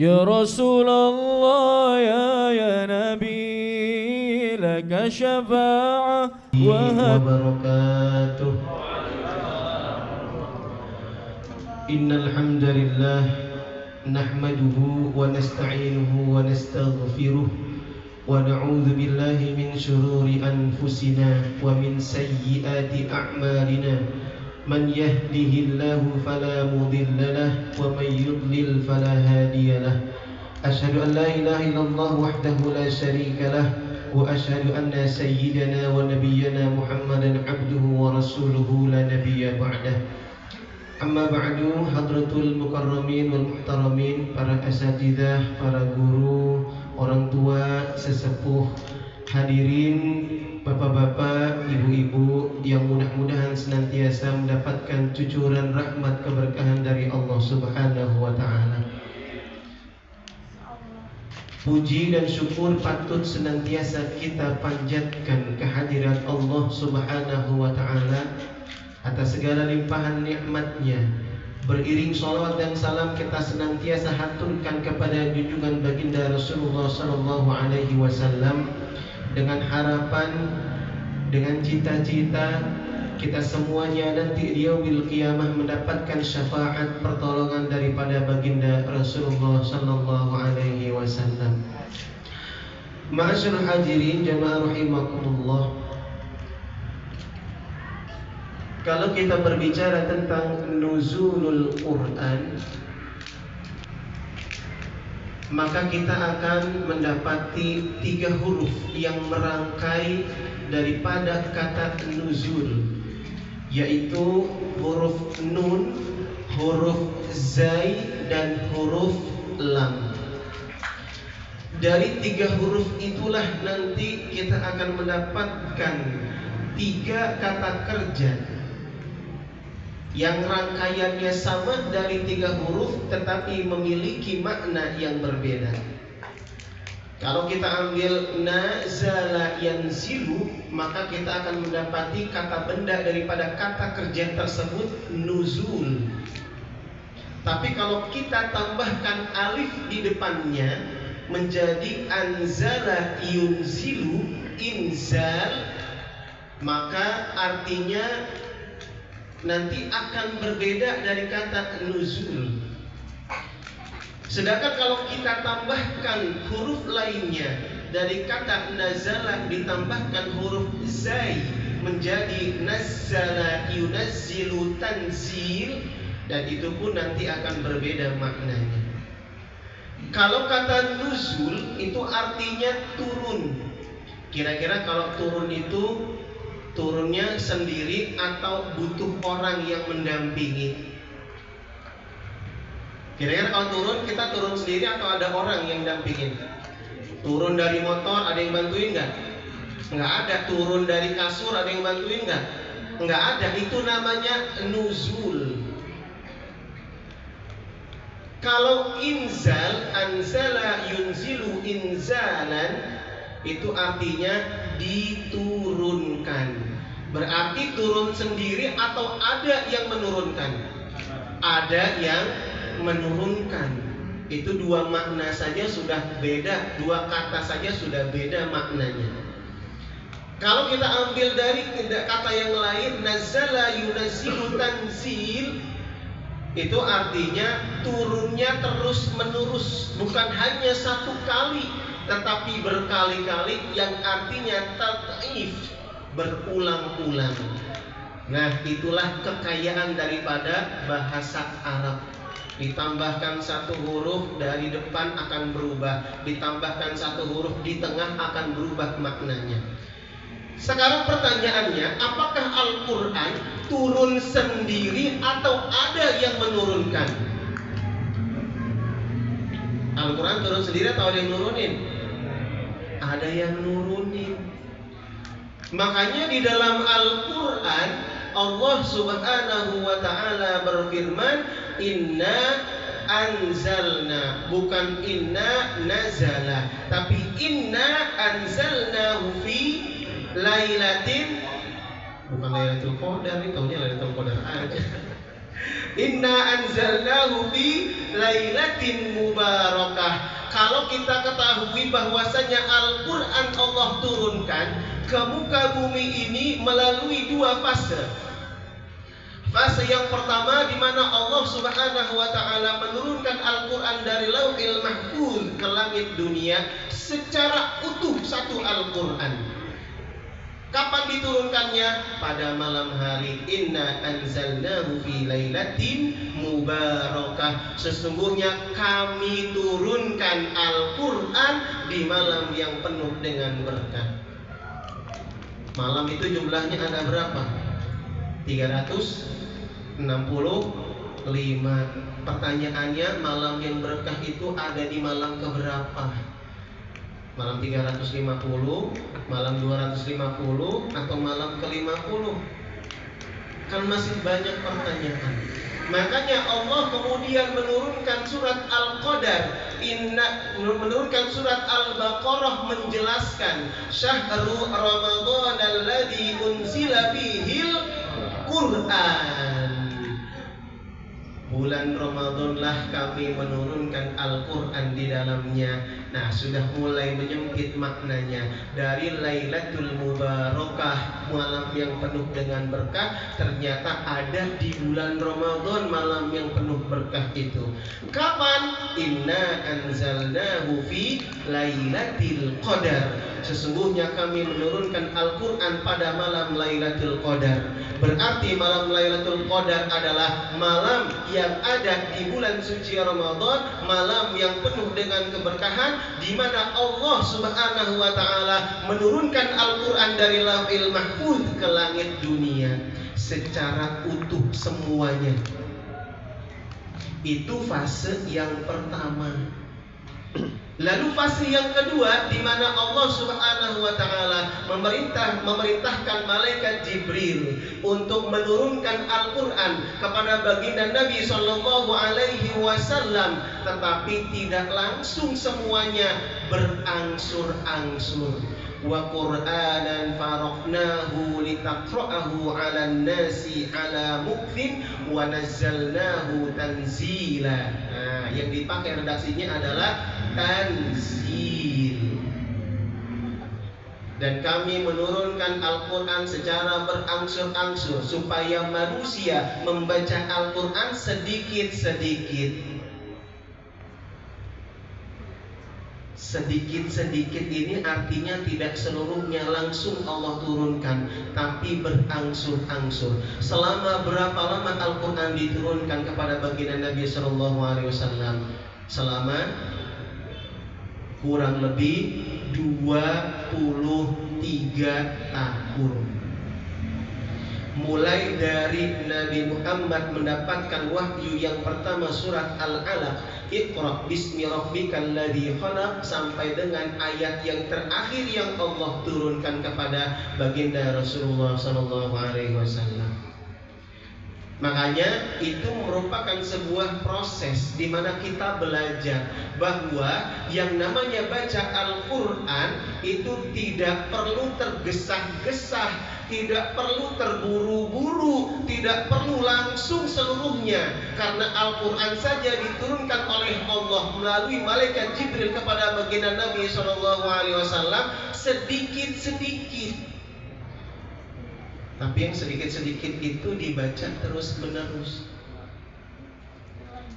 يا رسول الله يا نبي لك شفاعة وبركاته. إن الحمد لله نحمده ونستعينه ونستغفره ونعوذ بالله من شرور أنفسنا ومن سيئات أعمالنا من يهده الله فلا مضل له ومن يضلل فلا هادي له أشهد أن لا إله إلا الله وحده لا شريك له وأشهد أن سيدنا ونبينا محمدا عبده ورسوله لا نبي بعده. Amma ba'du, hadratul mukarramin wal muhtaramin, para asatidzah, para guru, orang tua, sesepuh, hadirin, bapak-bapak, ibu-ibu yang mudah-mudahan senantiasa mendapatkan cucuran rahmat keberkahan dari Allah Subhanahu wa taala. Puji dan syukur patut senantiasa kita panjatkan kehadirat Allah Subhanahu wa taala atas segala limpahan nikmatnya. Beriring salawat dan salam kita senantiasa haturkan kepada junjungan baginda Rasulullah sallallahu alaihi wasallam dengan harapan, dengan cita-cita kita semuanya nanti di yaumil qiyamah mendapatkan syafaat pertolongan daripada baginda Rasulullah sallallahu alaihi wasallam. Ma'asyiral hadirin jamaah rahimakumullah. Kalau kita berbicara tentang nuzulul Quran, maka kita akan mendapati 3 huruf yang merangkai daripada kata nuzul, yaitu huruf nun, huruf zai, dan huruf lam. Dari 3 huruf itulah nanti kita akan mendapatkan 3 kata kerja yang rangkaiannya sama dari 3 huruf tetapi memiliki makna yang berbeda. Kalau kita ambil nazala yanzilu, maka kita akan mendapati kata benda daripada kata kerja tersebut nuzul. Tapi kalau kita tambahkan alif di depannya menjadi anzala yunzilu, inzal, maka artinya nanti akan berbeda dari kata nuzul. Sedangkan kalau kita tambahkan huruf lainnya dari kata nazala ditambahkan huruf zai menjadi nazzala yunazzilu tanzil, dan itu pun nanti akan berbeda maknanya. Kalau kata nuzul itu artinya turun. Kira-kira kalau turun itu turunnya sendiri atau butuh orang yang mendampingi? Kira-kira kalau turun, kita turun sendiri atau ada orang yang dampingin? Turun dari motor ada yang bantuin nggak? Nggak ada. Turun dari kasur ada yang bantuin nggak? Nggak ada. Itu namanya nuzul. Kalau inzal, anzala yunzilu inzalan, itu artinya diturunkan. Berarti turun sendiri atau ada yang menurunkan? Ada yang menurunkan. Itu 2 makna saja sudah beda, 2 kata saja sudah beda maknanya. Kalau kita ambil dari kata yang lain, nazala yunazzilu tanzil, itu artinya turunnya terus menerus, bukan hanya 1 kali tetapi berkali-kali, yang artinya tat'if, berulang-ulang. Nah, itulah kekayaan daripada bahasa Arab. Ditambahkan 1 huruf dari depan akan berubah, ditambahkan 1 huruf di tengah akan berubah maknanya. Sekarang pertanyaannya, apakah Al-Quran turun sendiri atau ada yang menurunkan? Al-Quran turun sendiri atau ada yang nurunin? Ada yang nurunin. Makanya di dalam Al-Quran Allah Subhanahu wa ta'ala berfirman, inna anzalna, bukan inna nazala, tapi inna anzalnahu fi lailatin, bukan Lailatul Qadar, ini tahunya Lailatul Qadar aja. Inna anzalnahu fi lailatin mubarakah. Kalau kita ketahui bahwasanya Al-Quran Allah turunkan ke muka bumi ini melalui dua fase. Fase yang pertama di mana Allah Subhanahu wa taala menurunkan Al-Quran dari Lauhil Mahfuz ke langit dunia secara utuh satu Al-Quran. Kapan diturunkannya? Pada malam hari. Inna anzalnahu fi lailatin mubarakah. Sesungguhnya kami turunkan Al-Quran di malam yang penuh dengan berkah. Malam itu jumlahnya ada berapa? 365. Pertanyaannya, malam yang berkah itu ada di malam keberapa? Malam 350, malam 250, atau malam ke-50? Kan masih banyak pertanyaan. Makanya Allah kemudian menurunkan surat Al-Qadar, menurunkan surat Al-Baqarah menjelaskan Syahrul Ramadan alladzi unzila fihil Qur'an. Bulan Ramadanlah kami menurunkan Al-Quran di dalamnya. Nah, sudah mulai menyempit maknanya. Dari Lailatul Mubarakah, malam yang penuh dengan berkah, ternyata ada di bulan Ramadan malam yang penuh berkah itu. Kapan? Inna anzalnahu fi Lailatul Qadar. Sesungguhnya kami menurunkan Al-Quran pada malam Lailatul Qadar. Berarti malam Lailatul Qadar adalah malam yang ada di bulan suci Ramadan, malam yang penuh dengan keberkahan, di mana Allah Subhanahu wa taala menurunkan Al-Quran dari Lauhil Mahfuz ke langit dunia secara utuh semuanya. Itu fase yang pertama. Lalu fase yang kedua, di mana Allah Subhanahu wa taala memerintahkan malaikat Jibril untuk menurunkan Al-Qur'an kepada baginda Nabi sallallahu alaihi wasallam, tetapi tidak langsung semuanya, berangsur-angsur. Wa Qur'anan faraqnahu litaqra'ahu 'alan nasi 'ala mukthin wa nazzalnahu tanzila. Nah, yang dipakai redaksinya adalah tanzil. Dan kami menurunkan Al-Quran secara berangsur-angsur supaya manusia membaca Al-Quran sedikit-sedikit. Sedikit-sedikit ini artinya tidak seluruhnya langsung Allah turunkan, tapi berangsur-angsur. Selama berapa lama Al-Quran diturunkan kepada baginda Nabi Sallallahu Alaihi Wasallam? Selama kurang lebih 23 tahun. Mulai dari Nabi Muhammad mendapatkan wahyu yang pertama surat Al-Alaq, Iqra bismi rabbikal ladzi khalaq, sampai dengan ayat yang terakhir yang Allah turunkan kepada baginda Rasulullah sallallahu alaihi wasallam. Makanya itu merupakan sebuah proses di mana kita belajar bahwa yang namanya baca Al-Quran itu tidak perlu tergesa-gesa, tidak perlu terburu-buru, tidak perlu langsung seluruhnya. Karena Al-Quran saja diturunkan oleh Allah melalui malaikat Jibril kepada baginda Nabi SAW sedikit-sedikit. Tapi yang sedikit-sedikit itu dibaca terus-menerus.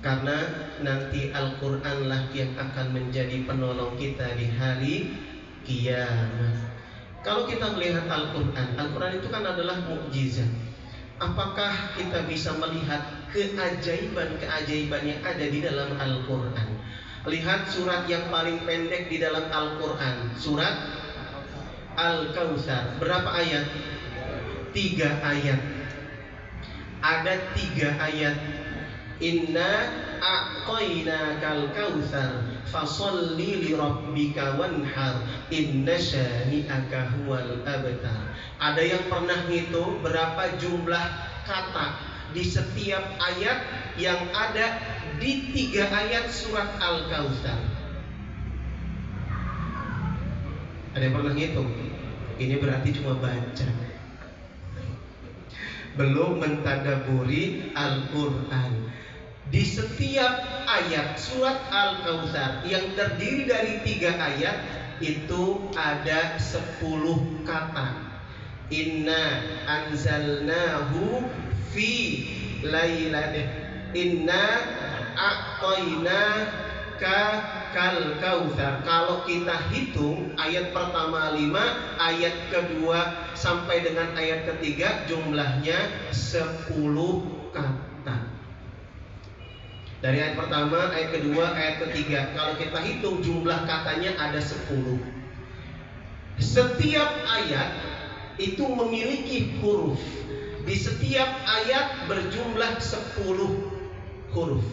Karena nanti Al-Quranlah yang akan menjadi penolong kita di hari kiamat. Kalau kita melihat Al-Quran, Al-Quran itu kan adalah mukjizat. Apakah kita bisa melihat keajaiban-keajaiban yang ada di dalam Al-Quran? Lihat surat yang paling pendek di dalam Al-Quran, surat Al-Kautsar. Berapa ayat? 3 ayat. Ada 3 ayat. Inna a'tainakal kautsar fasholli li rabbika wanhar inna syani'aka huwal abtar. Ada yang pernah ngitung berapa jumlah kata di setiap ayat yang ada di 3 ayat surat Al-Kautsar? Ada yang pernah ngitung? Ini berarti cuma baca. belum mentadaburi Al-Quran. Di setiap ayat surat Al-Kautsar yang terdiri dari 3 ayat itu ada 10 kata. Inna anzalnahu fi lailatin inna a'tainaka kal kautsar. Kalau kita hitung ayat pertama 5, ayat kedua sampai dengan ayat ketiga jumlahnya 10 kata. Dari ayat pertama, ayat kedua, ayat ketiga, kalau kita hitung jumlah katanya ada 10. Setiap ayat itu memiliki huruf. Di setiap ayat berjumlah 10 huruf.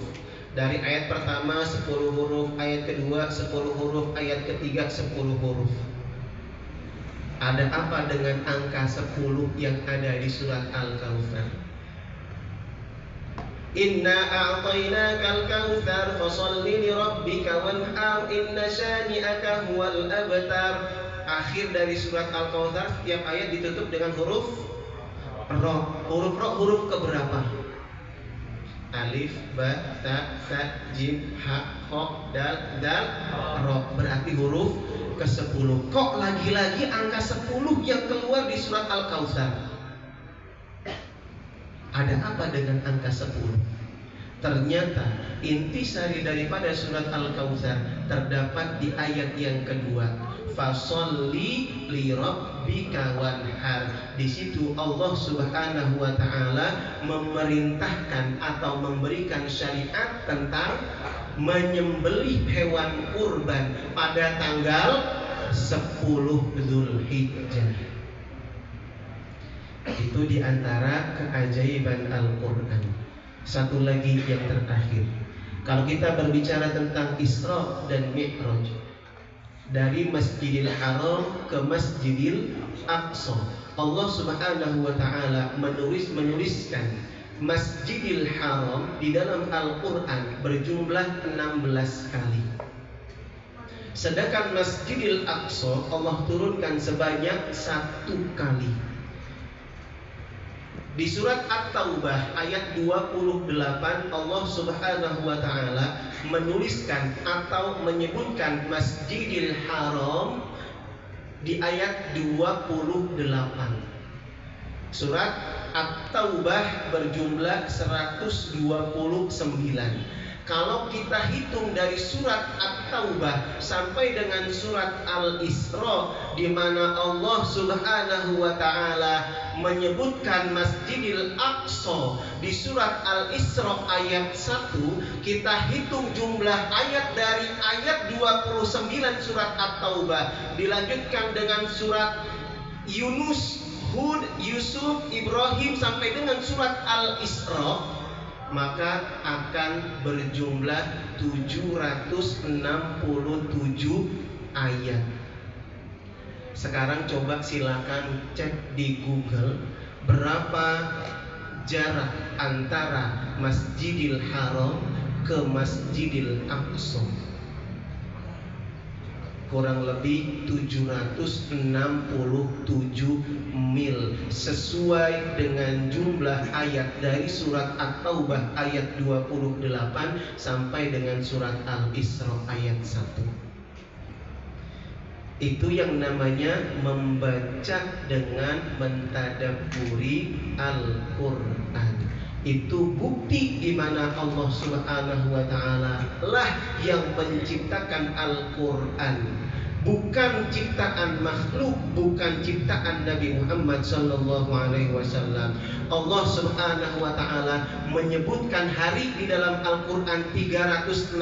Dari ayat pertama 10 huruf, ayat kedua 10 huruf, ayat ketiga 10 huruf. Ada apa dengan angka 10 yang ada di surat Al-Kautsar? Inna a'tainakal kautsar fasholli li rabbika wanhar inna syani'aka huwal abtar. Akhir dari surat Al-Kautsar setiap ayat ditutup dengan huruf ro. Huruf ro huruf keberapa? Alif, ba, ta, sa, jim, ha, kha, dal, ro. Berarti huruf ke-10. Kok lagi-lagi angka 10 yang keluar di surat Al-Kautsar? Ada apa dengan angka 10? Ternyata intisari daripada surat Al-Kautsar terdapat di ayat yang kedua. Fasholli li rabbika wanhar. Di situ Allah Subhanahu wa taala memerintahkan atau memberikan syariat tentang menyembelih hewan kurban pada tanggal 10 Zulhijjah. Itu diantara keajaiban Al-Quran. Satu lagi yang terakhir, kalau kita berbicara tentang Isra dan Mi'raj, dari Masjidil Haram ke Masjidil Aqsa, Allah Subhanahu wa taala menuliskan Masjidil Haram di dalam Al-Quran berjumlah 16 kali. Sedangkan Masjidil Aqsa Allah turunkan sebanyak 1 kali. Di surat At-Taubah ayat 28 Allah Subhanahu wa taala menuliskan atau menyebutkan Masjidil Haram di ayat 28. Surat At-Taubah berjumlah 129. Kalau kita hitung dari surat At-Taubah sampai dengan surat Al-Isra, di mana Allah Subhanahu wa taala menyebutkan Masjidil Aqsa di surat Al-Isra ayat 1, kita hitung jumlah ayat dari ayat 29 surat At-Taubah dilanjutkan dengan surat Yunus, Hud, Yusuf, Ibrahim sampai dengan surat Al-Isra, maka akan berjumlah 767 ayat. Sekarang coba silakan cek di Google berapa jarak antara Masjidil Haram ke Masjidil Aqsa. Kurang lebih 767 mil, sesuai dengan jumlah ayat dari surat At-Taubah ayat 28 sampai dengan surat Al-Isra ayat 1. Itu yang namanya membaca dengan mentadabburi Al-Quran. Itu bukti di mana Allah Subhanahu wa taala lah yang menciptakan Al-Quran. Bukan ciptaan makhluk, bukan ciptaan Nabi Muhammad sallallahu alaihi wasallam. Allah Subhanahu wa taala menyebutkan hari di dalam Al-Qur'an 365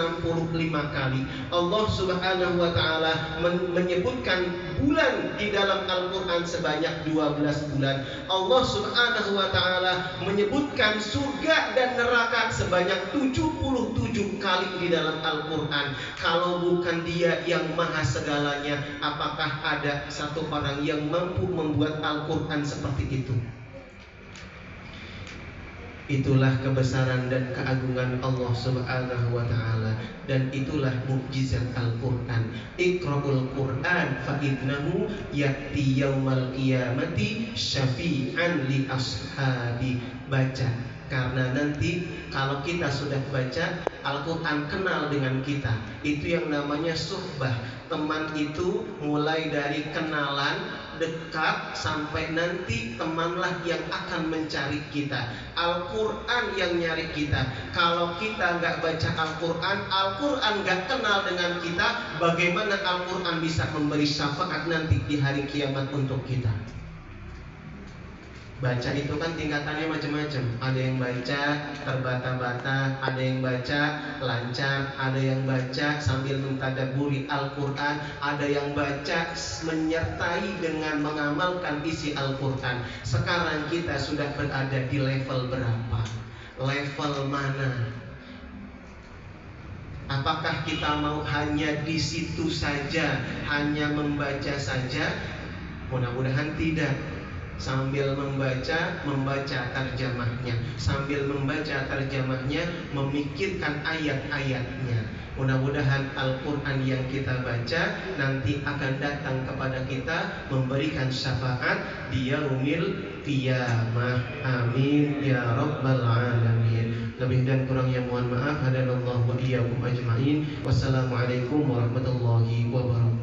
kali. Allah Subhanahu wa taala menyebutkan bulan di dalam Al-Qur'an sebanyak 12 bulan. Allah Subhanahu wa taala menyebutkan surga dan neraka sebanyak 77 kali di dalam Al-Qur'an. Kalau bukan Dia yang maha segala, apakah ada satu orang yang mampu membuat Al-Quran seperti itu? Itulah kebesaran dan keagungan Allah Subhanahu wa taala, dan itulah mukjizat Al-Qur'an. Iqra'ul Qur'an fa innahu ya'ti yaumal qiyamati syafi'an li ashabi. Baca, karena nanti kalau kita sudah baca Al-Qur'an kenal dengan kita. Itu yang namanya suhbah. Teman itu mulai dari kenalan dekat sampai nanti temanlah yang akan mencari kita. Al-Quran yang nyari kita. Kalau kita nggak baca Al-Quran, Al-Quran nggak kenal dengan kita, bagaimana Al-Quran bisa memberi syafaat nanti di hari kiamat untuk kita? Baca itu kan tingkatannya macam-macam. Ada yang baca terbata-bata, ada yang baca lancar, ada yang baca sambil mentadabburi Al-Quran, ada yang baca menyertai dengan mengamalkan isi Al-Quran. Sekarang kita sudah berada di level berapa? Level mana? Apakah kita mau hanya di situ saja, hanya membaca saja? Mudah-mudahan tidak. Sambil membaca terjemahnya, sambil membaca terjemahnya, memikirkan ayat-ayatnya. Mudah-mudahan Al-Quran yang kita baca nanti akan datang kepada kita memberikan syafaat di yaumil qiyamah. Amin ya rabbal alamin. Lebih dan kurangnya mohon maaf. Hadanallahu wa iyyakum ajmain. Wassalamualaikum warahmatullahi wabarakatuh.